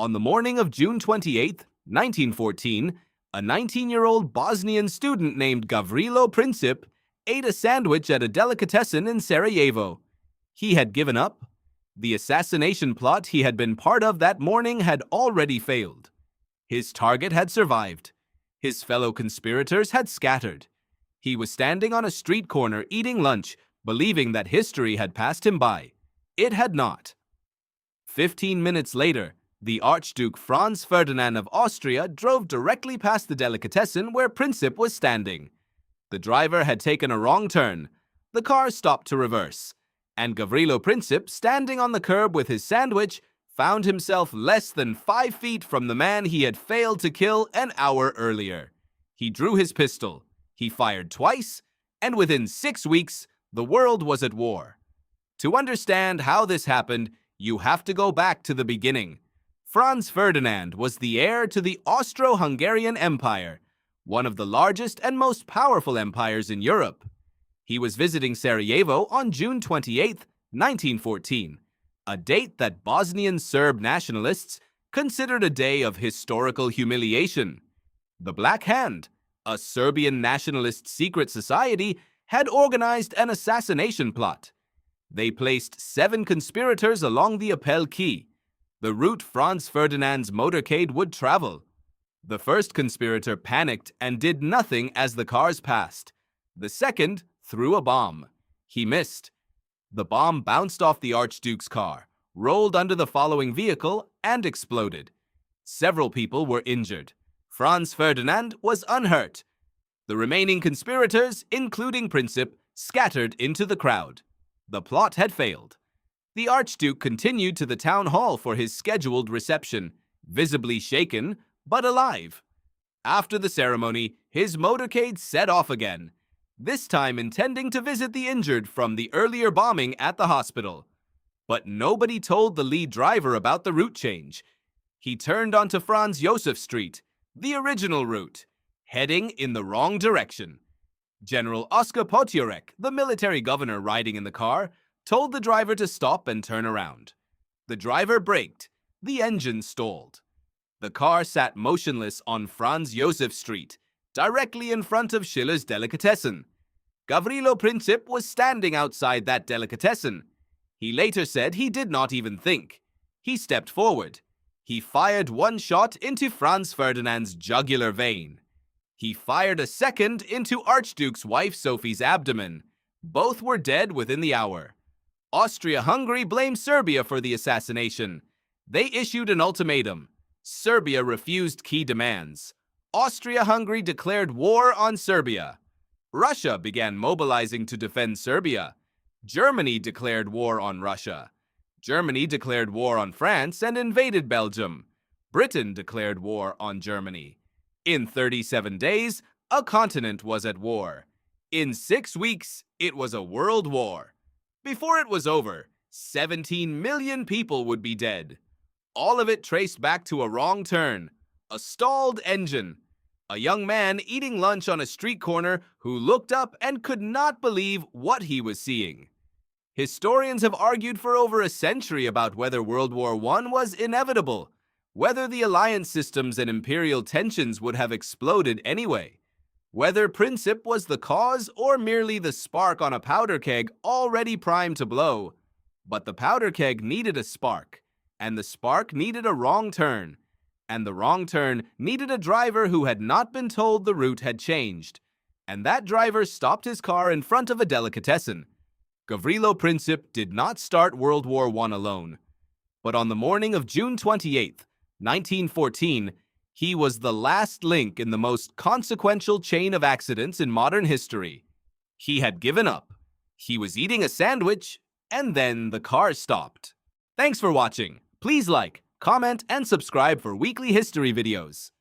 On the morning of June 28, 1914, a 19-year-old Bosnian student named Gavrilo Princip ate a sandwich at a delicatessen in Sarajevo. He had given up. The assassination plot he had been part of that morning had already failed. His target had survived. His fellow conspirators had scattered. He was standing on a street corner eating lunch, believing that history had passed him by. It had not. 15 minutes later, the Archduke Franz Ferdinand of Austria drove directly past the delicatessen where Princip was standing. The driver had taken a wrong turn. The car stopped to reverse, and Gavrilo Princip, standing on the curb with his sandwich, found himself less than 5 feet from the man he had failed to kill an hour earlier. He drew his pistol. He fired twice, and within 6 weeks, the world was at war. To understand how this happened, you have to go back to the beginning. Franz Ferdinand was the heir to the Austro-Hungarian Empire, one of the largest and most powerful empires in Europe. He was visiting Sarajevo on June 28, 1914, a date that Bosnian Serb nationalists considered a day of historical humiliation. The Black Hand, a Serbian nationalist secret society, had organized an assassination plot. They placed 7 conspirators along the Appel Quay, the route Franz Ferdinand's motorcade would travel. The first conspirator panicked and did nothing as the cars passed. The second threw a bomb. He missed. The bomb bounced off the Archduke's car, rolled under the following vehicle, and exploded. Several people were injured. Franz Ferdinand was unhurt. The remaining conspirators, including Princip, scattered into the crowd. The plot had failed. The Archduke continued to the town hall for his scheduled reception, visibly shaken, but alive. After the ceremony, his motorcade set off again, this time intending to visit the injured from the earlier bombing at the hospital. But nobody told the lead driver about the route change. He turned onto Franz Josef Street, the original route, heading in the wrong direction. General Oskar Potiorek, the military governor riding in the car, told the driver to stop and turn around. The driver braked. The engine stalled. The car sat motionless on Franz Josef Street, directly in front of Schiller's delicatessen. Gavrilo Princip was standing outside that delicatessen. He later said he did not even think. He stepped forward. He fired one shot into Franz Ferdinand's jugular vein. He fired a second into Archduke's wife Sophie's abdomen. Both were dead within the hour. Austria-Hungary blamed Serbia for the assassination. They issued an ultimatum. Serbia refused key demands. Austria-Hungary declared war on Serbia. Russia began mobilizing to defend Serbia. Germany declared war on Russia. Germany declared war on France and invaded Belgium. Britain declared war on Germany. In 37 days, a continent was at war. In 6 weeks, it was a world war. Before it was over, 17 million people would be dead. All of it traced back to a wrong turn, a stalled engine, a young man eating lunch on a street corner who looked up and could not believe what he was seeing. Historians have argued for over a century about whether World War I was inevitable, whether the alliance systems and imperial tensions would have exploded anyway, whether Princip was the cause or merely the spark on a powder keg already primed to blow. But the powder keg needed a spark, and the spark needed a wrong turn, and the wrong turn needed a driver who had not been told the route had changed, and that driver stopped his car in front of a delicatessen. Gavrilo Princip did not start World War I alone, but on the morning of June 28, 1914, he was the last link in the most consequential chain of accidents in modern history. He had given up. He was eating a sandwich, and then the car stopped. Thanks for watching. Please like, comment, and subscribe for weekly history videos.